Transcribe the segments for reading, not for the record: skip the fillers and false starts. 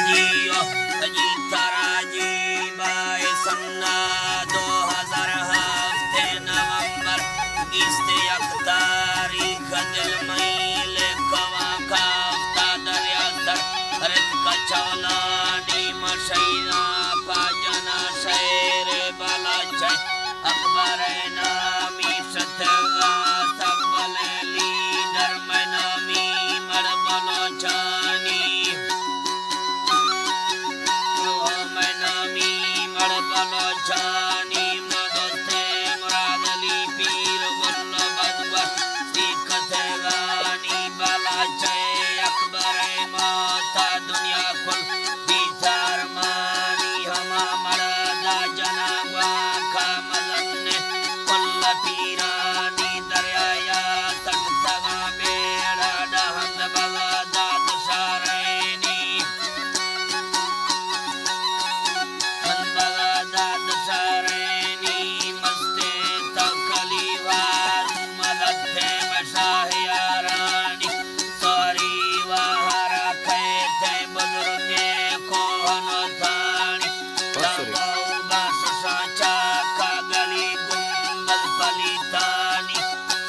जियो अजीता राजी बाई सन्ना 2000 हफ्ते नवंबर 21 तारीख दिल मईल कवा का हफ्ता दरियादर हरित कचौलानी मशैना पाजना शैर बाला जय अकबर नामी सतवा सबल लीडर मनामी मरबलो चानी मरबलो जानी मदोस्ते मुरादली पीर बुल्लो बदवा सीखतेवानी बाला जय अकबर माता दुनिया कुल बीचार मानी हमा मरदा जनावा का मदन्ने कुल पीरानी दरिया तकतवा मेरा दहंद बगदा दशारेनी दशरेनी मस्ते तकली वारू मदते मशाहियारानी सॉरी वाहर कहते बुजुर्गे को हनोतानी लबो बस साचा का गली गुंबद पलितानी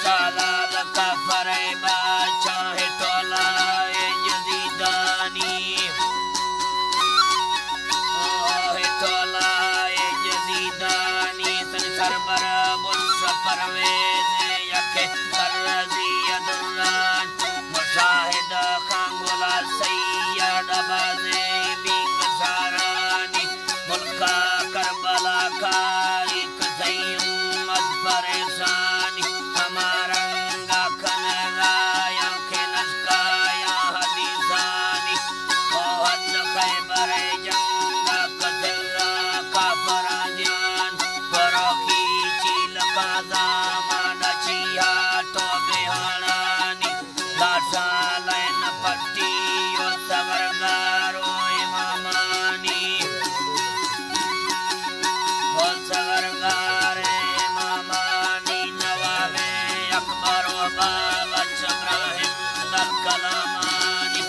सालाल का फरेबा चाहे तोलाए जदीदानी तोलाए जदीदानी सरबर बुल्स परवेज यके सरजी अदुरान मुशाहिद खांगुला सैयद बाजे बिंग सारानी मुल्का करबला कारी कज़य्युम मद परेशानी हमारंगा कनराया के नस्काया हदीसानी बहुत खैबर जंगा कदरा का फराजान बरोखी चील का दामन चिया तो बिहारानी लाशा लैन पट्टी यो सवरगारो इमामानी वो सवरगारे मामानी नवाबे अकबर व बाबच इब्राहिम दल कलामानी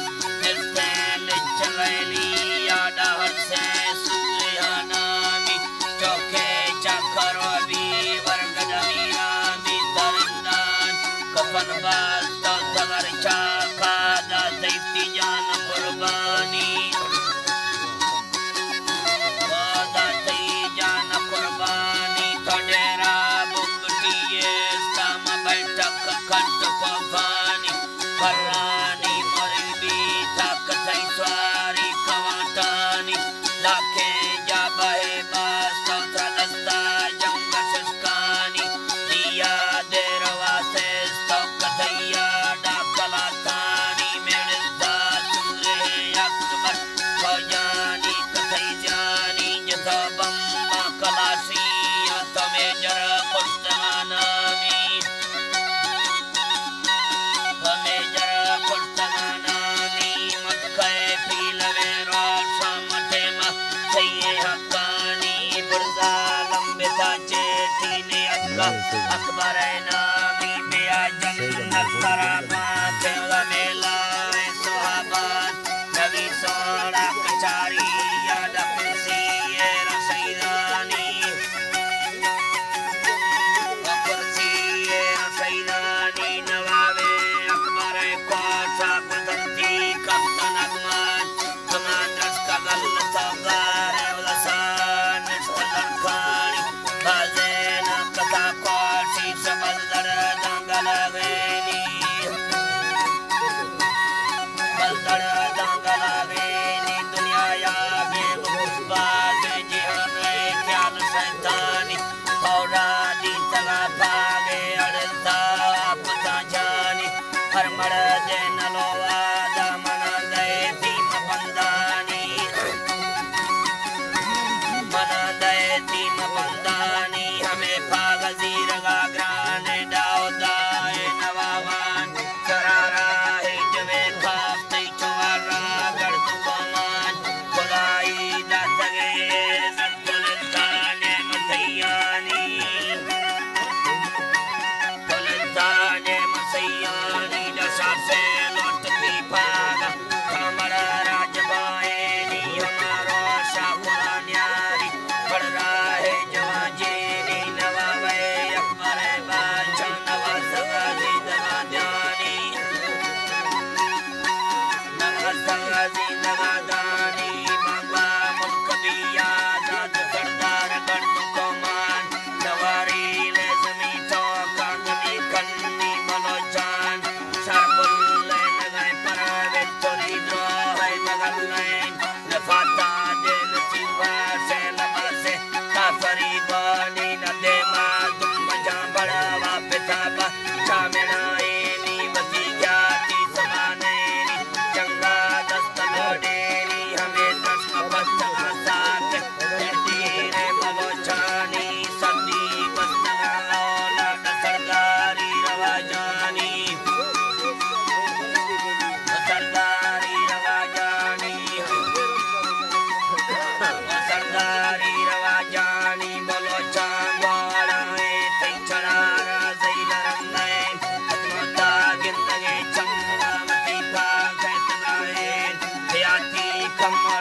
निस्ते लिचलैली यादा हसे सुहानामी चौके चक्कर भी वर्गदमीरामी दरिंदान कफन बाज तो सवर चाका दा दैती जान कुर्बानी वादा दै जान कुर्बानी तोडेरा बुकटिए साम बैठक कंट पवानी फरानी मोरबी तक सै स्वारी कवाटानी लाखे जाबहे बास तलस्ता जंग सिस्कानी दिया देरवा से स्टॉक दैया डाकलातानी मेड़दा सुरे अकबर खोजानी कथई जानी जता बम्मा कलासी तमे जर कुस्तमानामी तमे जर कुस्तमानामी मत खे पीलवे रोशा मतेमा धम